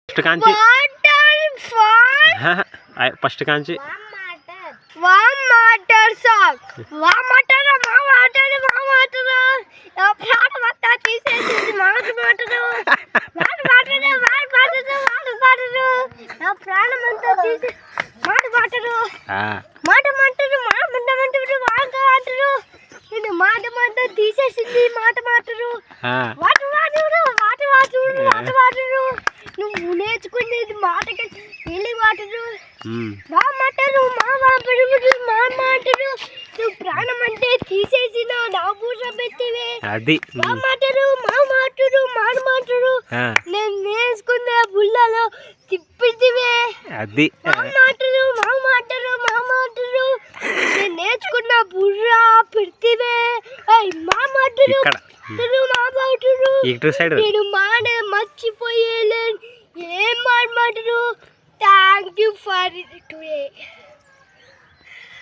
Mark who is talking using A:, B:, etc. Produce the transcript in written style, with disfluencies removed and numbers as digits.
A: first కాంచి first కాంచి
B: water song water ప్రాణ మొత్తం తీసేసింది నా ప్రాణం అంతా తీసి మాట తీసేసింది నువ్వు నేర్చుకునేది మాటకి వెళ్ళి మాటరు నువ్వు ప్రాణం అంటే తీసేసిన నా పూజ పెట్టివే
A: అది
B: మాటరు నేను నేర్చుకున్న బుల్లలో తిప్పితివే
A: అది
B: మాటరు నేను నేర్చుకున్న బుర్ర పెడితివే మా మాటరు
A: ఇటు సైడ్
B: నేను మాట మర్చిపోయేలేను ఏం మాటరు థ్యాంక్ యూ ఫర్ టుడే